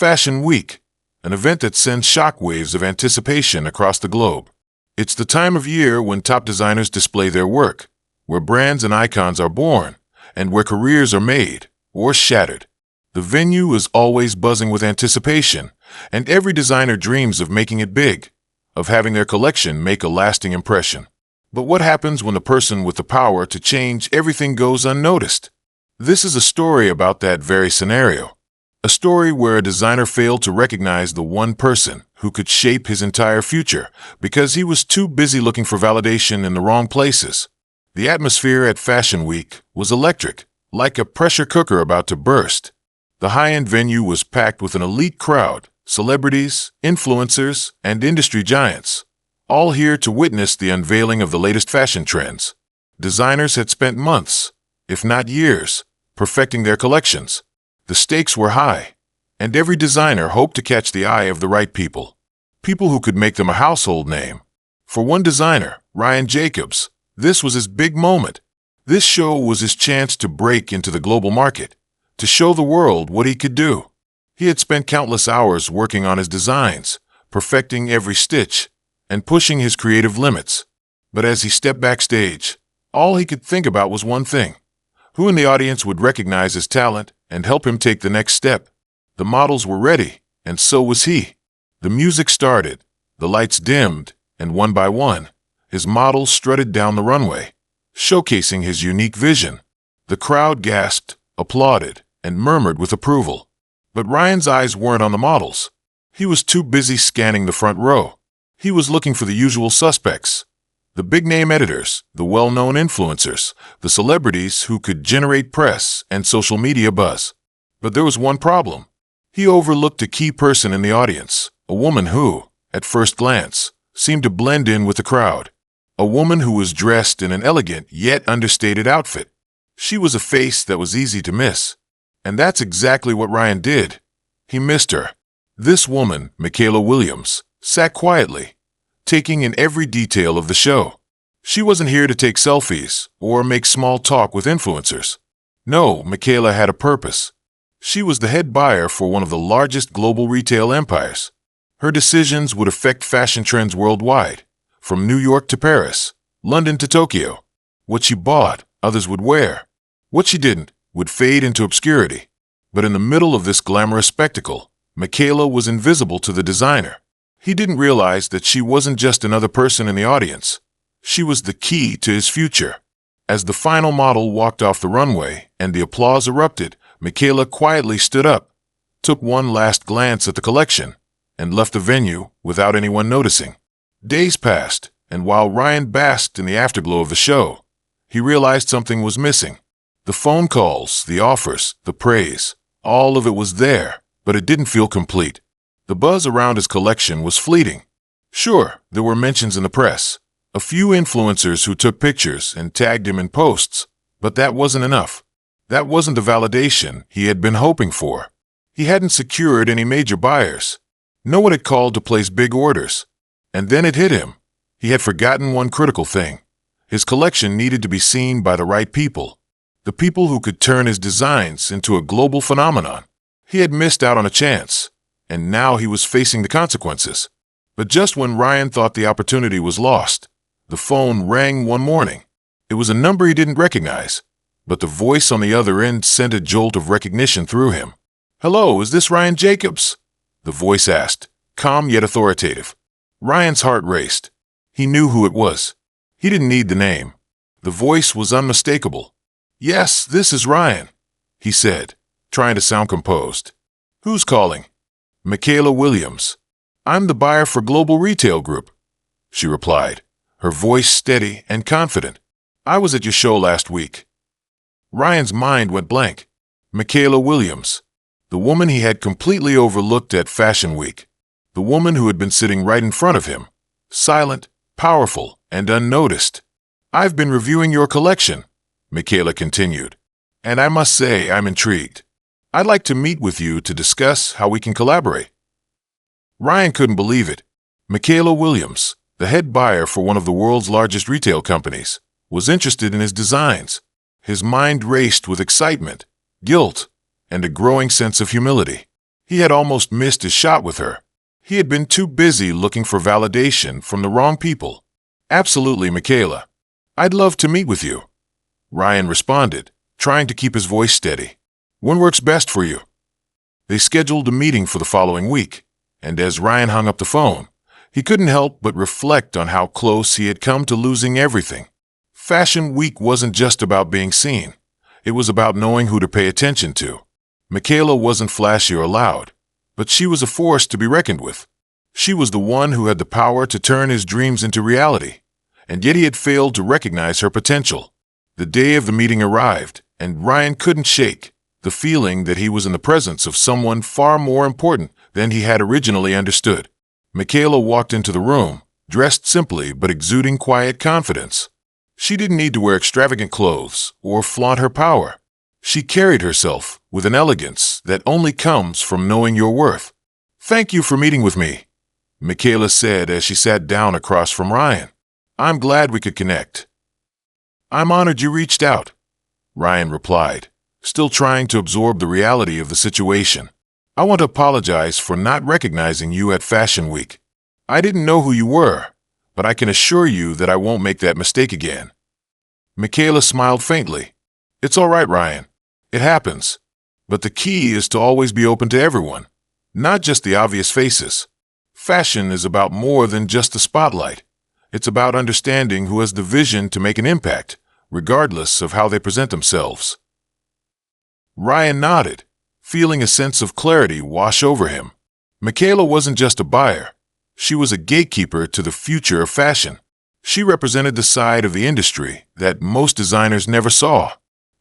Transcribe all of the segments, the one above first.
Fashion Week, an event that sends shockwaves of anticipation across the globe. It's the time of year when top designers display their work, where brands and icons are born, and where careers are made or shattered. The venue is always buzzing with anticipation, and every designer dreams of making it big, of having their collection make a lasting impression. But what happens when the person with the power to change everything goes unnoticed? This is a story about that very scenario. A story where a designer failed to recognize the one person who could shape his entire future because he was too busy looking for validation in the wrong places. The atmosphere at Fashion Week was electric, like a pressure cooker about to burst. The high-end venue was packed with an elite crowd, celebrities, influencers, and industry giants, all here to witness the unveiling of the latest fashion trends. Designers had spent months, if not years, perfecting their collections. The stakes were high, and every designer hoped to catch the eye of the right people. People who could make them a household name. For one designer, Ryan Jacobs, this was his big moment. This show was his chance to break into the global market, to show the world what he could do. He had spent countless hours working on his designs, perfecting every stitch, and pushing his creative limits. But as he stepped backstage, all he could think about was one thing: who in the audience would recognize his talent and help him take the next step? The models were ready, and so was he. The music started, the lights dimmed, and one by one, his models strutted down the runway, showcasing his unique vision. The crowd gasped, applauded, and murmured with approval. But Ryan's eyes weren't on the models. He was too busy scanning the front row. He was looking for the usual suspects: the big-name editors, the well-known influencers, the celebrities who could generate press and social media buzz. But there was one problem. He overlooked a key person in the audience, a woman who, at first glance, seemed to blend in with the crowd. A woman who was dressed in an elegant yet understated outfit. She was a face that was easy to miss. And that's exactly what Ryan did. He missed her. This woman, Michaela Williams, sat quietly, taking in every detail of the show. She wasn't here to take selfies or make small talk with influencers. No, Michaela had a purpose. She was the head buyer for one of the largest global retail empires. Her decisions would affect fashion trends worldwide, from New York to Paris, London to Tokyo. What she bought, others would wear. What she didn't would fade into obscurity. But in the middle of this glamorous spectacle, Michaela was invisible to the designer. He didn't realize that she wasn't just another person in the audience. She was the key to his future. As the final model walked off the runway and the applause erupted, Michaela quietly stood up, took one last glance at the collection, and left the venue without anyone noticing. Days passed, and while Ryan basked in the afterglow of the show, he realized something was missing. The phone calls, the offers, the praise, all of it was there, but it didn't feel complete. The buzz around his collection was fleeting. Sure, there were mentions in the press, a few influencers who took pictures and tagged him in posts, but that wasn't enough. That wasn't the validation he had been hoping for. He hadn't secured any major buyers. No one had called to place big orders. And then it hit him. He had forgotten one critical thing. His collection needed to be seen by the right people. The people who could turn his designs into a global phenomenon. He had missed out on a chance, and now he was facing the consequences. But just when Ryan thought the opportunity was lost, the phone rang one morning. It was a number he didn't recognize, but the voice on the other end sent a jolt of recognition through him. "Hello, is this Ryan Jacobs?" the voice asked, calm yet authoritative. Ryan's heart raced. He knew who it was. He didn't need the name. The voice was unmistakable. "Yes, this is Ryan," he said, trying to sound composed. "Who's calling?" "Michaela Williams. I'm the buyer for Global Retail Group," she replied, her voice steady and confident. "I was at your show last week." Ryan's mind went blank. Michaela Williams, the woman he had completely overlooked at Fashion Week, the woman who had been sitting right in front of him, silent, powerful, and unnoticed. "I've been reviewing your collection," Michaela continued, "and I must say I'm intrigued. I'd like to meet with you to discuss how we can collaborate." Ryan couldn't believe it. Michaela Williams, the head buyer for one of the world's largest retail companies, was interested in his designs. His mind raced with excitement, guilt, and a growing sense of humility. He had almost missed his shot with her. He had been too busy looking for validation from the wrong people. Absolutely, Michaela. I'd love to meet with you, Ryan responded, trying to keep his voice steady. When works best for you? They scheduled a meeting for the following week, and as Ryan hung up the phone, he couldn't help but reflect on how close he had come to losing everything. Fashion Week wasn't just about being seen. It was about knowing who to pay attention to. Michaela wasn't flashy or loud, but she was a force to be reckoned with. She was the one who had the power to turn his dreams into reality, and yet he had failed to recognize her potential. The day of the meeting arrived, and Ryan couldn't shake the feeling that he was in the presence of someone far more important than he had originally understood. Michaela walked into the room, dressed simply but exuding quiet confidence. She didn't need to wear extravagant clothes or flaunt her power. She carried herself with an elegance that only comes from knowing your worth. "Thank you for meeting with me," Michaela said as she sat down across from Ryan. "I'm glad we could connect." "I'm honored you reached out," Ryan replied, still trying to absorb the reality of the situation. "I want to apologize for not recognizing you at Fashion Week. I didn't know who you were, but I can assure you that I won't make that mistake again." Michaela smiled faintly. "It's all right, Ryan. It happens. But the key is to always be open to everyone, not just the obvious faces. Fashion is about more than just the spotlight. It's about understanding who has the vision to make an impact, regardless of how they present themselves." Ryan nodded, feeling a sense of clarity wash over him. Michaela wasn't just a buyer. She was a gatekeeper to the future of fashion. She represented the side of the industry that most designers never saw,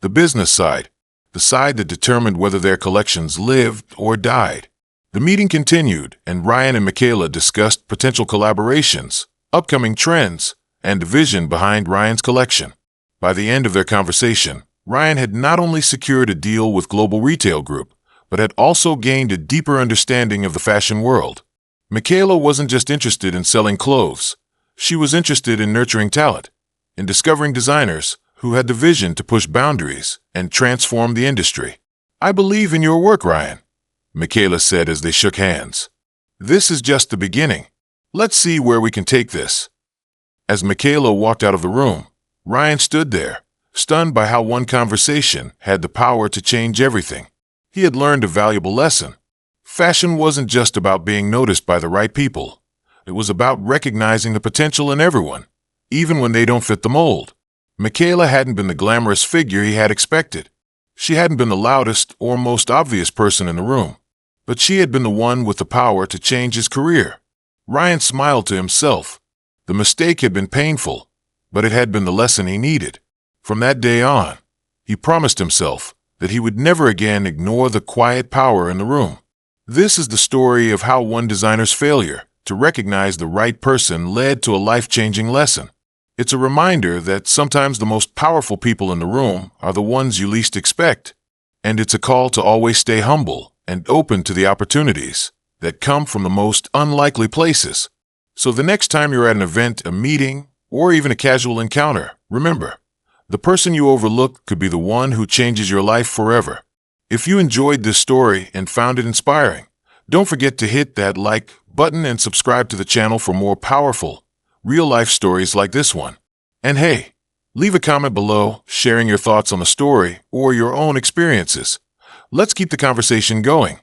the business side, the side that determined whether their collections lived or died. The meeting continued, and Ryan and Michaela discussed potential collaborations, upcoming trends, and the vision behind Ryan's collection. By the end of their conversation, Ryan had not only secured a deal with Global Retail Group, but had also gained a deeper understanding of the fashion world. Michaela wasn't just interested in selling clothes. She was interested in nurturing talent, in discovering designers who had the vision to push boundaries and transform the industry. "I believe in your work, Ryan," Michaela said as they shook hands. "This is just the beginning. Let's see where we can take this." As Michaela walked out of the room, Ryan stood there, stunned by how one conversation had the power to change everything. He had learned a valuable lesson. Fashion wasn't just about being noticed by the right people. It was about recognizing the potential in everyone, even when they don't fit the mold. Michaela hadn't been the glamorous figure he had expected. She hadn't been the loudest or most obvious person in the room, but she had been the one with the power to change his career. Ryan smiled to himself. The mistake had been painful, but it had been the lesson he needed. From that day on, he promised himself that he would never again ignore the quiet power in the room. This is the story of how one designer's failure to recognize the right person led to a life-changing lesson. It's a reminder that sometimes the most powerful people in the room are the ones you least expect, and it's a call to always stay humble and open to the opportunities that come from the most unlikely places. So the next time you're at an event, a meeting, or even a casual encounter, remember, the person you overlook could be the one who changes your life forever. If you enjoyed this story and found it inspiring, don't forget to hit that like button and subscribe to the channel for more powerful, real-life stories like this one. And hey, leave a comment below sharing your thoughts on the story or your own experiences. Let's keep the conversation going.